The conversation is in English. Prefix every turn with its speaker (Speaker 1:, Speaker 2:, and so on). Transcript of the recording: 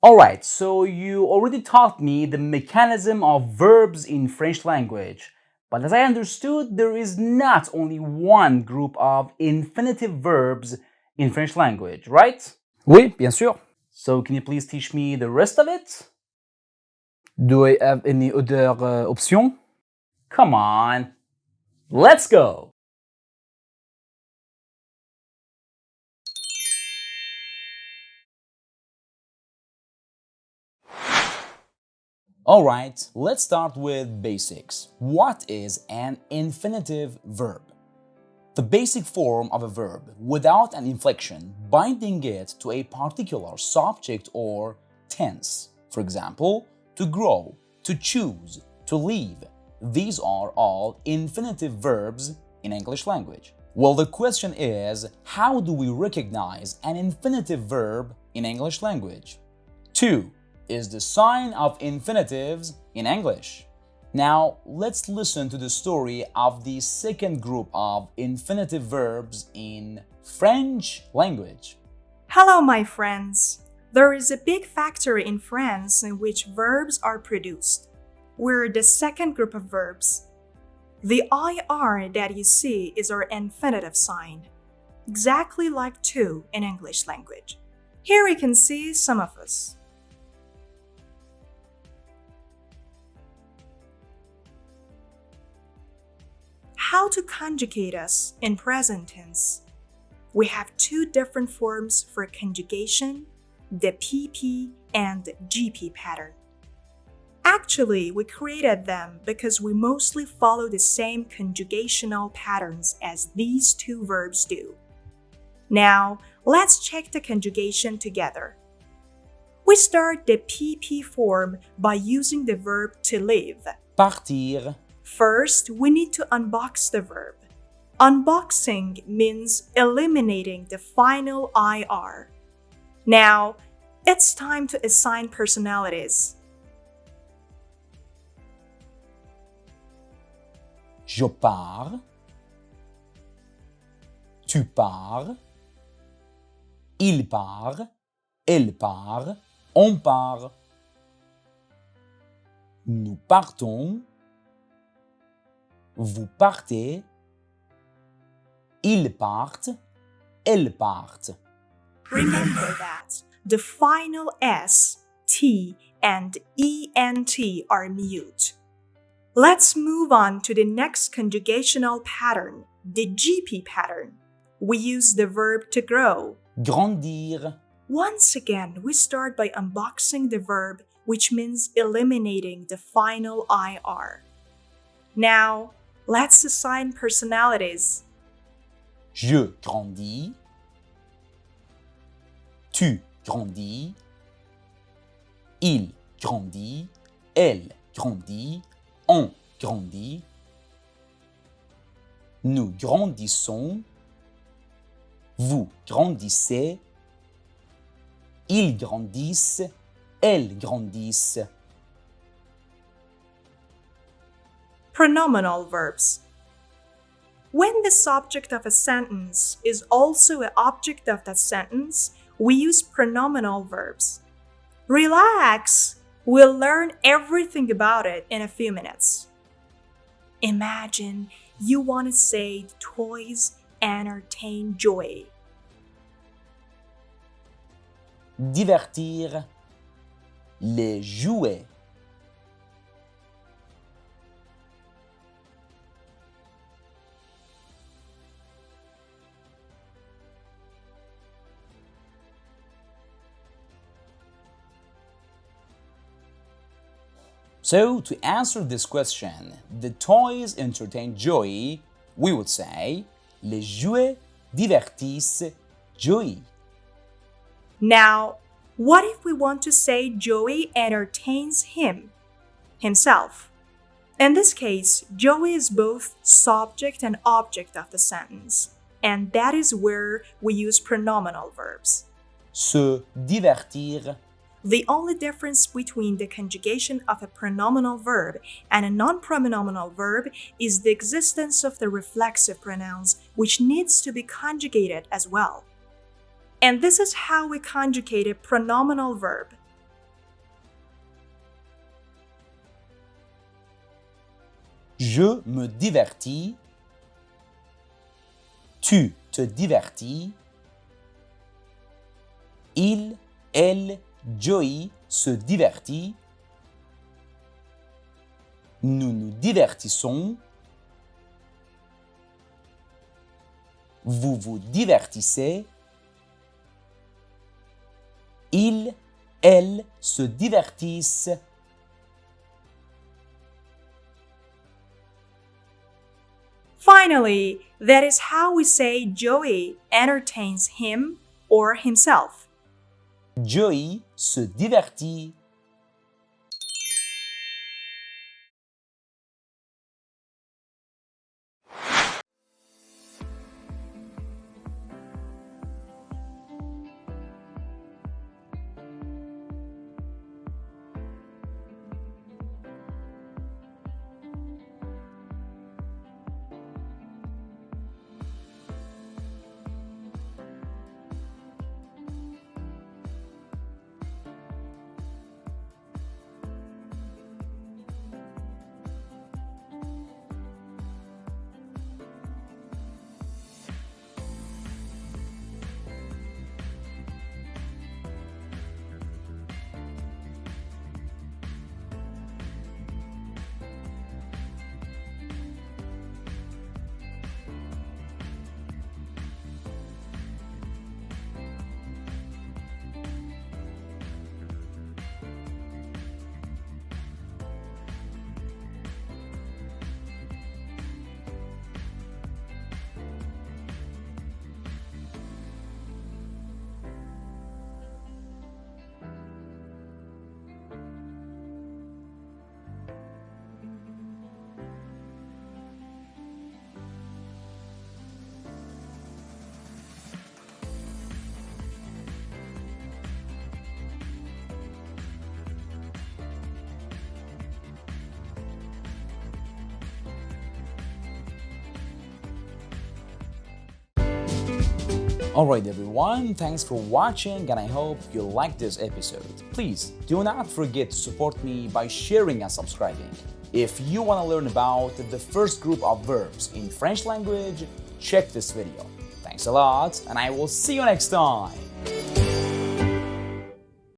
Speaker 1: Alright, so you already taught me the mechanism of verbs in French language. But as I understood, there is not only one group of infinitive verbs in French language, right? Oui, bien sûr. So can you please teach me the rest of it? Do I have any other option? Come on, let's go! Alright, let's start with basics. What is an infinitive verb? The basic form of a verb without an inflection binding it to a particular subject or tense. For example, to grow, to choose, to leave. These are all infinitive verbs in English language. Well, the question is, how do we recognize an infinitive verb in English language? 2 is the sign of infinitives in English. Now, let's listen to the story of the second group of infinitive verbs in French language.
Speaker 2: Hello, my friends. There is a big factory in France in which verbs are produced. We're the second group of verbs. The IR that you see is our infinitive sign, exactly like to in English language. Here we can see some of us. How to conjugate us in present tense? We have two different forms for conjugation, the PP and GP pattern. Actually, we created them because we mostly follow the same conjugational patterns as these two verbs do. Now, let's check the conjugation together. We start the PP form by using the verb to live.
Speaker 1: Partir,
Speaker 2: First, we need to unbox the verb. Unboxing means eliminating the final IR. Now, it's time to assign personalities.
Speaker 1: je pars, tu pars, il part, elle part, on part. Nous partons, vous partez, ils partent, elles partent.
Speaker 2: Remember that the final S, T, and ENT are mute. Let's move on to the next conjugational pattern, the GP pattern. We use the verb to grow.
Speaker 1: Grandir,
Speaker 2: Once again, we start by unboxing the verb, which means eliminating the final IR. Now, let's assign personalities.
Speaker 1: je grandis, tu grandis, il grandit, elle grandit, on grandit. Nous grandissons, vous grandissez, ils grandissent, elles grandissent.
Speaker 2: Pronominal verbs. When the subject of a sentence is also an object of that sentence, we use pronominal verbs. Relax! We'll learn everything about it in a few minutes. Imagine you want to say toys entertain joy.
Speaker 1: Divertir, les jouets. So, to answer this question, the toys entertain joy, we would say les jouets divertissent Joey.
Speaker 2: Now, what if we want to say Joey entertains himself? In this case, Joey is both subject and object of the sentence, and that is where we use pronominal verbs.
Speaker 1: Se divertir.
Speaker 2: The only difference between the conjugation of a pronominal verb and a non-pronominal verb is the existence of the reflexive pronouns, which needs to be conjugated as well. And this is how we conjugate a pronominal verb.
Speaker 1: Je me divertis. Tu te divertis. Il, elle, Joey se divertit. Nous nous divertissons. Vous vous divertissez. Il, elle se divertissent.
Speaker 2: Finally, that is how we say Joey entertains him or himself.
Speaker 1: Joey se divertit. Alright everyone, thanks for watching and I hope you liked this episode. Please do not forget to support me by sharing and subscribing. If you want to learn about the first group of verbs in French language, check this video. Thanks a lot and I will see you next time.